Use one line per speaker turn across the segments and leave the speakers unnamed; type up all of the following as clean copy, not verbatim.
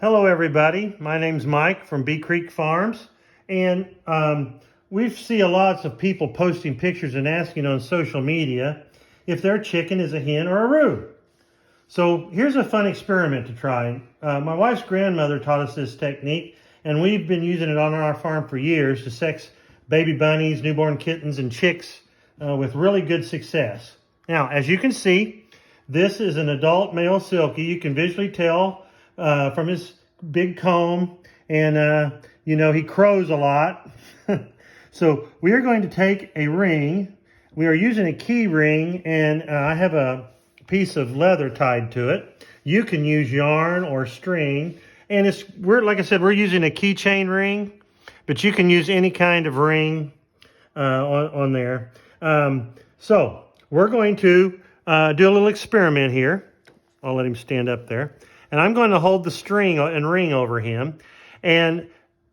Hello everybody, my name's Mike from Bee Creek Farms, and we see lots of people posting pictures and asking on social media if their chicken is a hen or a roux. So here's a fun experiment to try. My wife's grandmother taught us this technique, and we've been using it on our farm for years to sex baby bunnies, newborn kittens, and chicks with really good success. Now, as you can see, this is an adult male silkie. You can visually tell from his big comb, and he crows a lot. So we are going to take a ring. We are using a key ring, and I have a piece of leather tied to it. You can use yarn or string, and like I said, we're using a keychain ring, but you can use any kind of ring on there. So we're going to do a little experiment here. I'll let him stand up there. And I'm going to hold the string and ring over him. And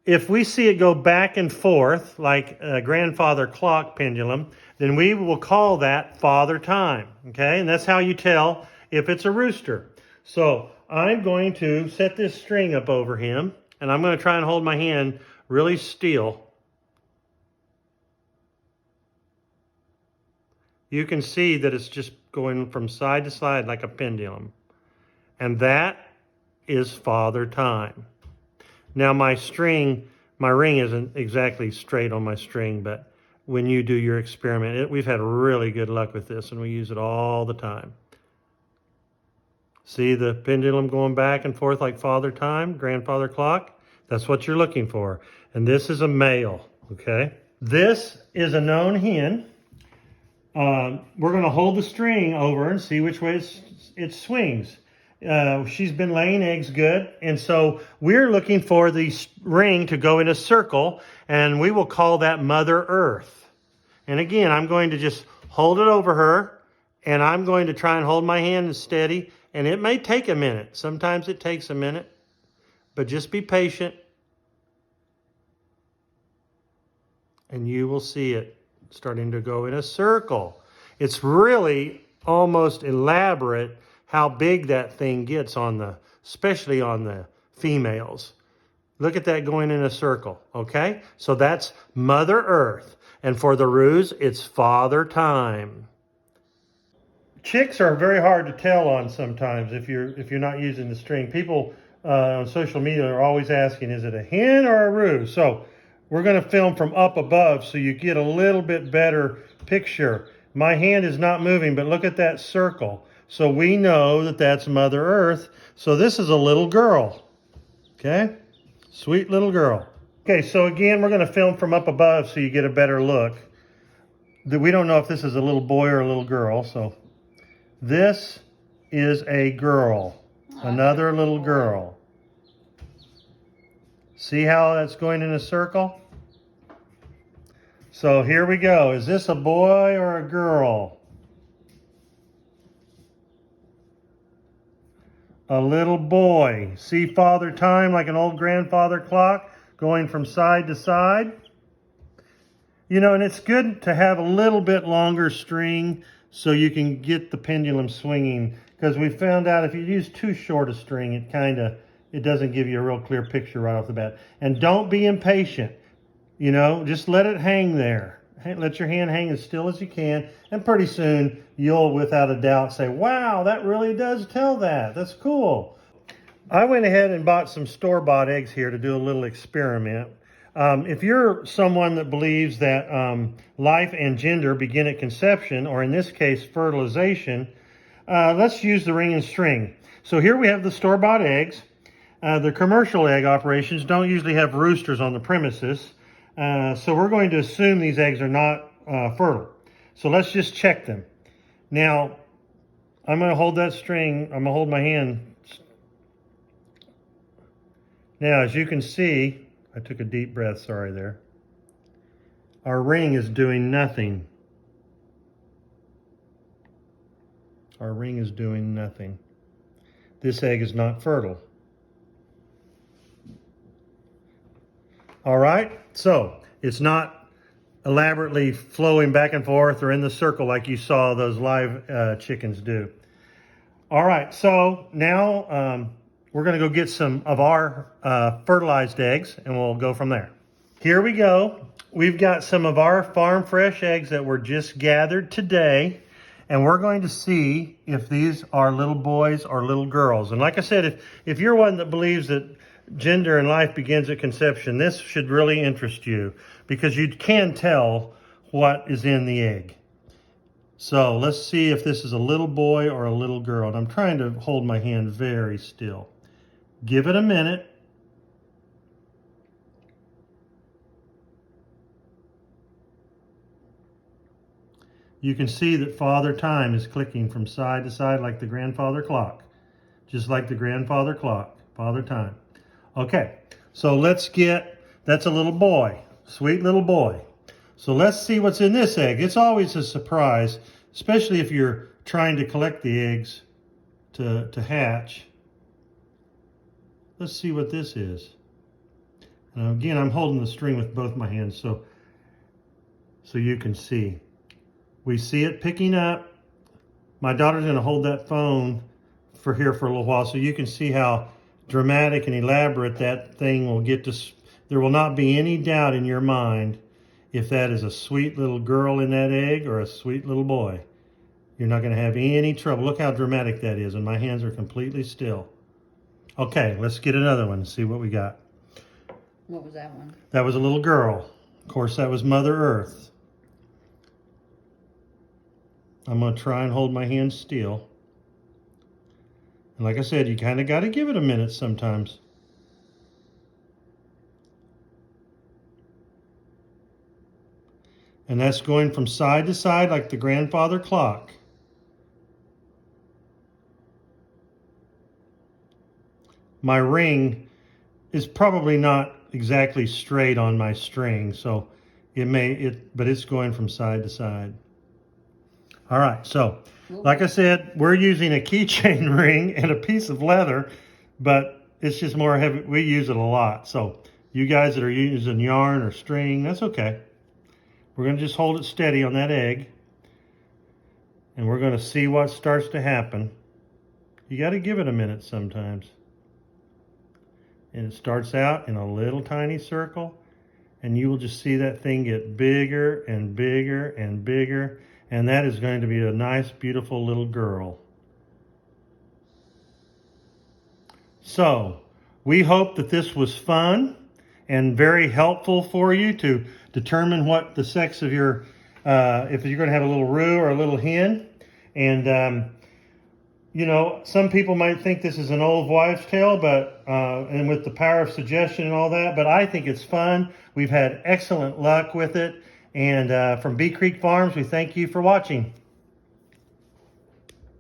if we see it go back and forth like a grandfather clock pendulum, then we will call that father time. Okay? And that's how you tell if it's a rooster. So I'm going to set this string up over him, and I'm going to try and hold my hand really still. You can see that it's just going from side to side like a pendulum. And that is father time. Now my ring isn't exactly straight on my string, but when you do your experiment, we've had really good luck with this, and we use it all the time. See the pendulum going back and forth like father time, grandfather clock? That's what you're looking for. And this is a male, okay? This is a known hen. We're going to hold the string over and see which way it swings. She's been laying eggs good, and so we're looking for the ring to go in a circle, and we will call that Mother Earth. And again, I'm going to just hold it over her, and I'm going to try and hold my hand steady, and it may take a minute. Sometimes it takes a minute, but just be patient, and you will see it starting to go in a circle. It's really almost elaborate how big that thing gets especially on the females. Look at that going in a circle, okay? So that's Mother Earth. And for the roux, it's father time. Chicks are very hard to tell on sometimes if you're not using the string. People on social media are always asking, is it a hen or a roux? So we're going to film from up above so you get a little bit better picture. My hand is not moving, but look at that circle. So we know that that's Mother Earth. So this is a little girl, okay? Sweet little girl. Okay, so again, we're going to film from up above so you get a better look. We don't know if this is a little boy or a little girl. So this is a girl, another little girl. See how that's going in a circle? So here we go. Is this a boy or a girl? A little boy. See father time like an old grandfather clock going from side to side? And it's good to have a little bit longer string so you can get the pendulum swinging, because we found out if you use too short a string, it doesn't give you a real clear picture right off the bat. And don't be impatient. Just let it hang there. Let your hand hang as still as you can, and pretty soon you'll, without a doubt, say, wow, that really does tell that. That's cool. I went ahead and bought some store-bought eggs here to do a little experiment. If you're someone that believes that life and gender begin at conception, or in this case, fertilization, let's use the ring and string. So here we have the store-bought eggs. The commercial egg operations don't usually have roosters on the premises. So we're going to assume these eggs are not fertile. So let's just check them. Now, I'm going to hold that string. I'm going to hold my hand. Now, as you can see, I took a deep breath, sorry there. Our ring is doing nothing. Our ring is doing nothing. This egg is not fertile. All right, so it's not elaborately flowing back and forth or in the circle like you saw those live chickens do. All right, so now we're going to go get some of our fertilized eggs, and we'll go from there. Here we go. We've got some of our farm fresh eggs that were just gathered today, and we're going to see if these are little boys or little girls. And like I said, if you're one that believes that gender and life begins at conception, this should really interest you, because you can tell what is in the egg. So let's see if this is a little boy or a little girl. And I'm trying to hold my hand very still. Give it a minute. You can see that Father Time is clicking from side to side like the grandfather clock. Just like the grandfather clock, Father Time. Okay, so that's a little boy, sweet little boy. So let's see what's in this egg. It's always a surprise, especially if you're trying to collect the eggs to hatch. Let's see what this is. And again, I'm holding the string with both my hands so you can see. We see it picking up. My daughter's gonna hold that phone for a little while so you can see how dramatic and elaborate that thing will get to. There will not be any doubt in your mind if that is a sweet little girl in that egg or a sweet little boy. You're not gonna have any trouble. Look how dramatic that is, and my hands are completely still. Okay, let's get another one and see what we got.
What was that one?
That was a little girl. Of course, that was Mother Earth. I'm going to try and hold my hand still. And like I said, you kind of got to give it a minute sometimes. And that's going from side to side like the grandfather clock. My ring is probably not exactly straight on my string, so but it's going from side to side. All right, so like I said, we're using a keychain ring and a piece of leather, but it's just more heavy. We use it a lot. So you guys that are using yarn or string, that's okay. We're going to just hold it steady on that egg, and we're going to see what starts to happen. You got to give it a minute sometimes. And it starts out in a little tiny circle, and you will just see that thing get bigger and bigger and bigger. And that is going to be a nice, beautiful little girl. So, we hope that this was fun and very helpful for you to determine what the sex of your, if you're going to have a little roux or a little hen. And, you know, some people might think this is an old wives' tale, but, and with the power of suggestion and all that, but I think it's fun. We've had excellent luck with it. And from Bee Creek Farms, we thank you for watching.